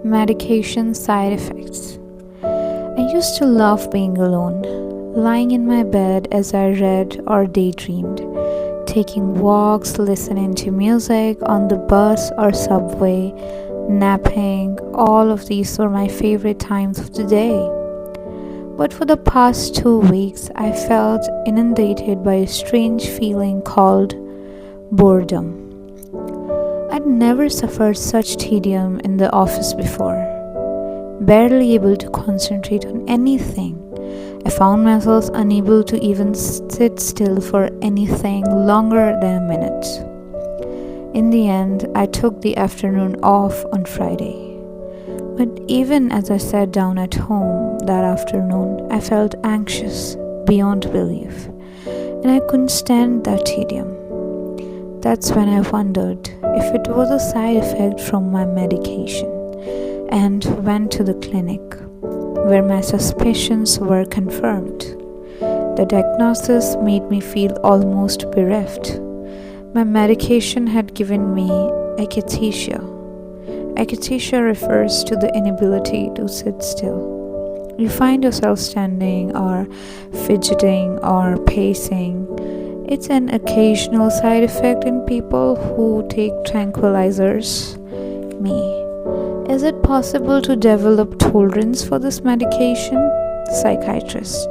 Medication side effects. I used to love being alone, lying in my bed as I read or daydreamed, taking walks, listening to music on the bus or subway, napping. All of these were my favorite times of the day. But for the past 2 weeks, I felt inundated by a strange feeling called boredom. I'd never suffered such tedium in the office before, barely able to concentrate on anything. I found myself unable to even sit still for anything longer than a minute. In the end, I took the afternoon off on Friday. But even as I sat down at home that afternoon, I felt anxious beyond belief, and I couldn't stand that tedium. That's when I wondered if it was a side effect from my medication and went to the clinic, where my suspicions were confirmed. The diagnosis made me feel almost bereft. My medication had given me akathisia. Akathisia refers to the inability to sit still. You find yourself standing or fidgeting or pacing. It's an occasional side effect in people who take tranquilizers. Me. Is it possible to develop tolerance for this medication? Psychiatrist.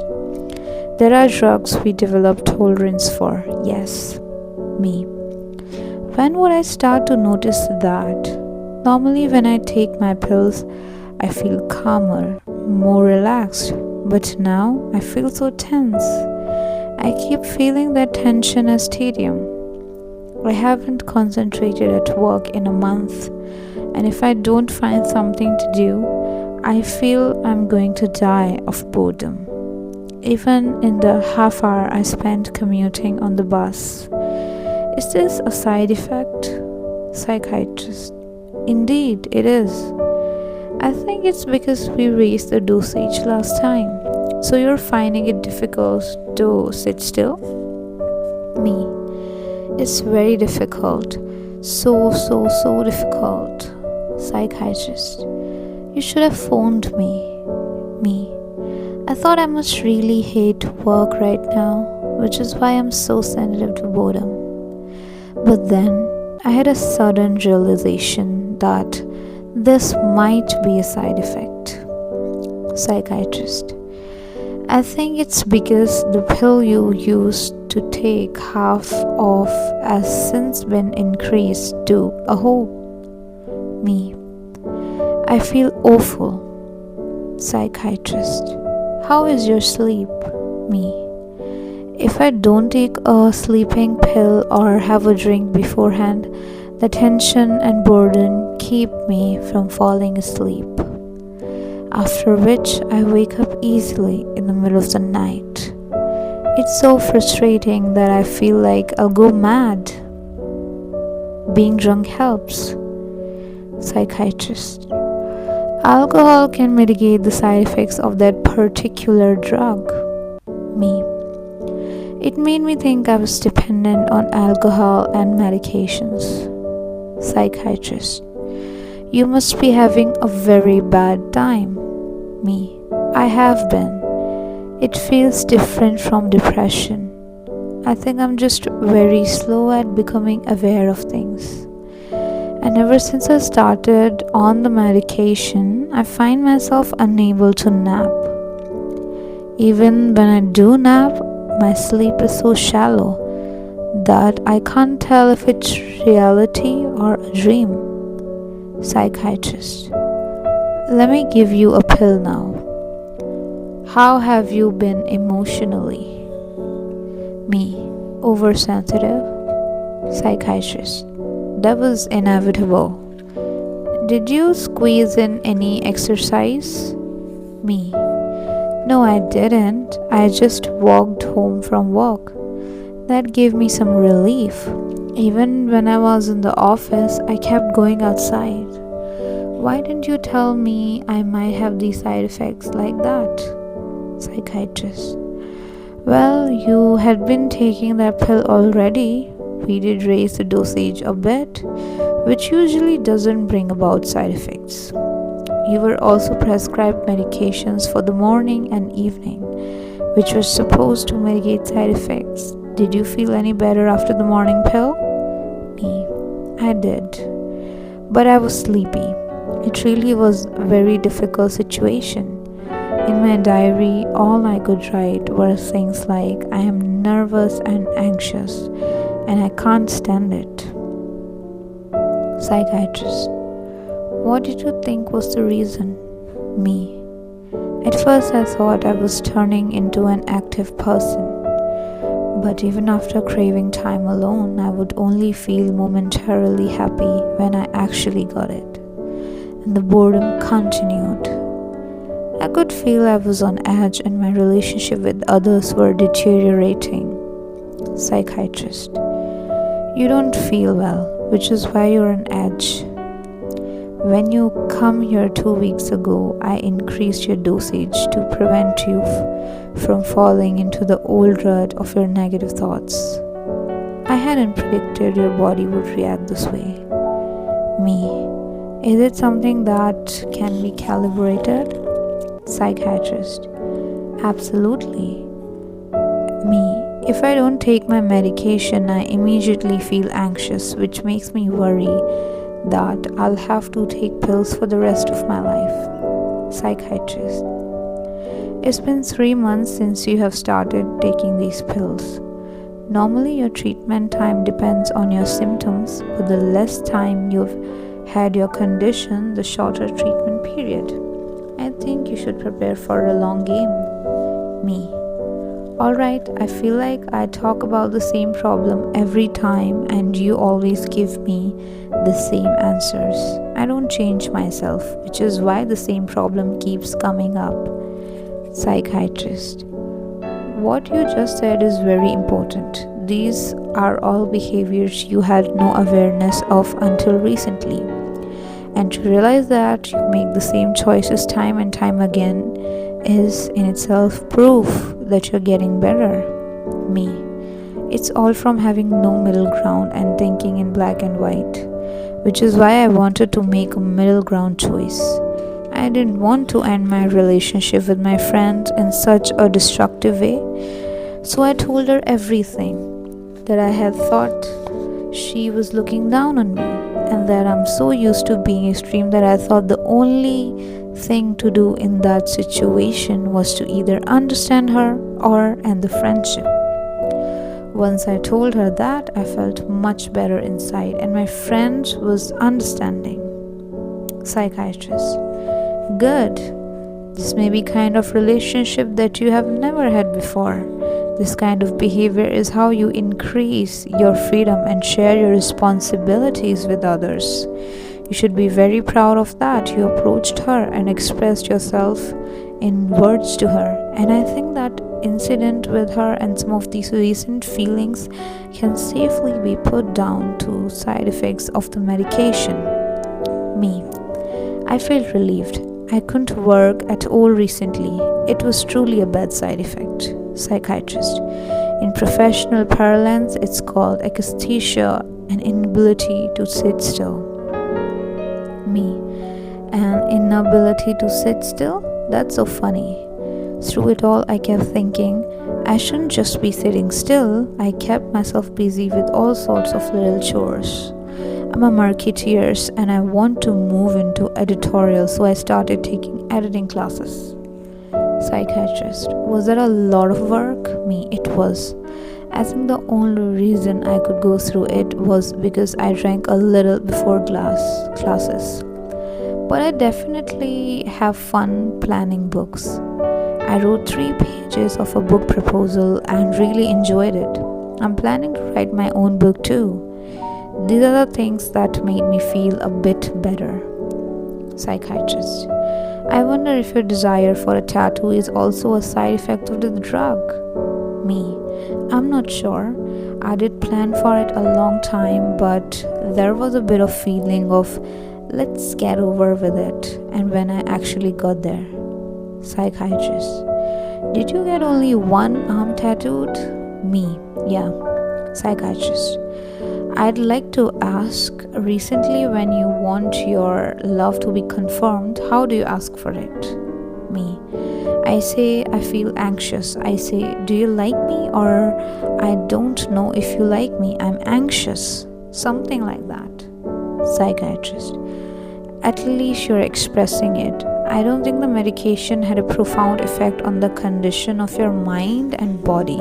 There are drugs we develop tolerance for. Yes. Me. When would I start to notice that? Normally, when I take my pills, I feel calmer, more relaxed. But now, I feel so tense. I keep feeling that tension as tedium. I haven't concentrated at work in a month, and if I don't find something to do, I feel I'm going to die of boredom. Even in the half hour I spent commuting on the bus. Is this a side effect? Psychiatrist. Indeed, it is. I think it's because we raised the dosage last time. So you're finding it difficult to sit still? Me. It's very difficult. So difficult. Psychiatrist. You should have phoned me. Me. I thought I must really hate work right now, which is why I'm so sensitive to boredom. But then I had a sudden realization that this might be a side effect. Psychiatrist. I think it's because the pill you used to take half of has since been increased to a whole. Me. I feel awful. Psychiatrist. How is your sleep? Me. If I don't take a sleeping pill or have a drink beforehand, the tension and burden keep me from falling asleep. After which I wake up easily in the middle of the night. It's so frustrating that I feel like I'll go mad. Being drunk helps. Psychiatrist. Alcohol can mitigate the side effects of that particular drug. Me. It made me think I was dependent on alcohol and medications. Psychiatrist. You must be having a very bad time. Me. I have been. It feels different from depression. I think I'm just very slow at becoming aware of things. And ever since I started on the medication, I find myself unable to nap. Even when I do nap, my sleep is so shallow that I can't tell if it's reality or a dream. Psychiatrist. Let me give you a pill now. How have you been emotionally? Me. Oversensitive. Psychiatrist. That was inevitable. Did you squeeze in any exercise? Me. No, I didn't. I just walked home from work. That gave me some relief. Even when I was in the office, I kept going outside. Why didn't you tell me I might have these side effects like that? Psychiatrist. Well, you had been taking that pill already. We did raise the dosage a bit, which usually doesn't bring about side effects. You were also prescribed medications for the morning and evening, which were supposed to mitigate side effects. Did you feel any better after the morning pill? Me. I did. But I was sleepy. It really was a very difficult situation. In my diary, all I could write were things like, I am nervous and anxious, and I can't stand it. Psychiatrist. What did you think was the reason? Me. At first, I thought I was turning into an active person. But even after craving time alone, I would only feel momentarily happy when I actually got it. And the boredom continued. I could feel I was on edge and my relationship with others were deteriorating. Psychiatrist. You don't feel well, which is why you're on edge. When you come here 2 weeks ago, I increased your dosage to prevent you from falling into the old rut of your negative thoughts. I hadn't predicted your body would react this way. Me. Is it something that can be calibrated? Psychiatrist. Absolutely. Me. If I don't take my medication, I immediately feel anxious, which makes me worry that I'll have to take pills for the rest of my life. Psychiatrist. It's been 3 months since you have started taking these pills. Normally, your treatment time depends on your symptoms, but the less time you've had your condition, the shorter treatment period. I think you should prepare for a long game. Me. Alright, I feel like I talk about the same problem every time and you always give me the same answers. I don't change myself, which is why the same problem keeps coming up. Psychiatrist. What you just said is very important. These are all behaviors you had no awareness of until recently. And to realize that you make the same choices time and time again is in itself proof that you're getting better. Me. It's all from having no middle ground and thinking in black and white, which is why I wanted to make a middle ground choice. I didn't want to end my relationship with my friend in such a destructive way, so I told her everything, that I had thought she was looking down on me, and that I'm so used to being extreme that I thought the only thing to do in that situation was to either understand her or end the friendship. Once I told her that, I felt much better inside, and my friend was understanding. Psychiatrist. Good. This may be kind of relationship that you have never had before. This kind of behavior is how you increase your freedom and share your responsibilities with others. You should be very proud of that. You approached her and expressed yourself in words to her. And I think that incident with her and some of these recent feelings can safely be put down to side effects of the medication. Me. I felt relieved. I couldn't work at all recently. It was truly a bad side effect. Psychiatrist. In professional parlance, it's called akaesthesia, an inability to sit still. Me. An inability to sit still? That's so funny. Through it all, I kept thinking, I shouldn't just be sitting still. I kept myself busy with all sorts of little chores. I'm a marketeer and I want to move into editorial, so I started taking editing classes. Psychiatrist. Was that a lot of work? Me. It was. I think the only reason I could go through it was because I drank a little before classes. But I definitely have fun planning books. I wrote 3 pages of a book proposal and really enjoyed it. I'm planning to write my own book too. These are the things that made me feel a bit better. Psychiatrist. I wonder if your desire for a tattoo is also a side effect of the drug. Me. I'm not sure. I did plan for it a long time, but there was a bit of feeling of let's get over with it, and when I actually got there. Psychiatrist. Did you get only one arm tattooed? Me. Yeah. Psychiatrist. I'd like to ask, recently, when you want your love to be confirmed, how do you ask for it? Me. I say, I feel anxious. I say, do you like me? Or I don't know if you like me. I'm anxious. Something like that. Psychiatrist. At least you're expressing it. I don't think the medication had a profound effect on the condition of your mind and body.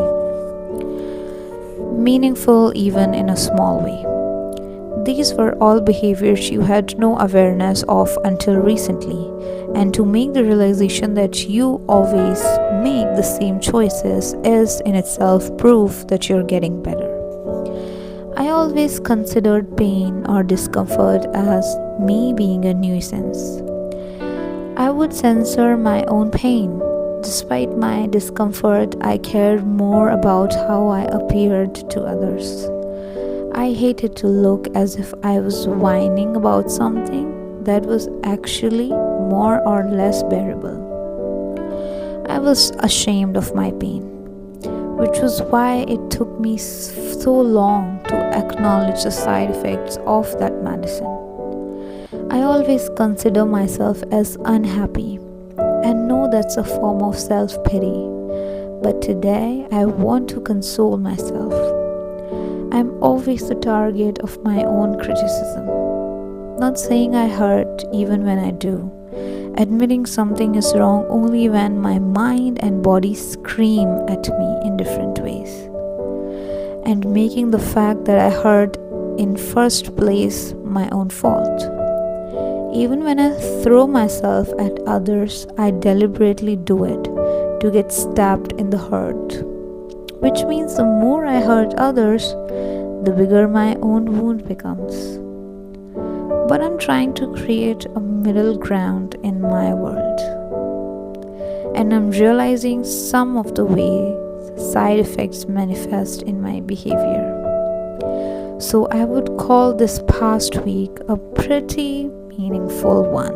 Meaningful even in a small way. These were all behaviors you had no awareness of until recently, and to make the realization that you always make the same choices is in itself proof that you're getting better. I always considered pain or discomfort as me being a nuisance. I would censor my own pain. Despite my discomfort, I cared more about how I appeared to others. I hated to look as if I was whining about something that was actually more or less bearable. I was ashamed of my pain, which was why it took me so long to acknowledge the side effects of that medicine. I always consider myself as unhappy and know that's a form of self-pity. But today I want to console myself. I'm always the target of my own criticism. Not saying I hurt even when I do. Admitting something is wrong only when my mind and body scream at me in different ways. And making the fact that I hurt in first place my own fault. Even when I throw myself at others, I deliberately do it to get stabbed in the heart. Which means the more I hurt others, the bigger my own wound becomes. But I'm trying to create a middle ground in my world. And I'm realizing some of the ways side effects manifest in my behavior. So I would call this past week a pretty meaningful one.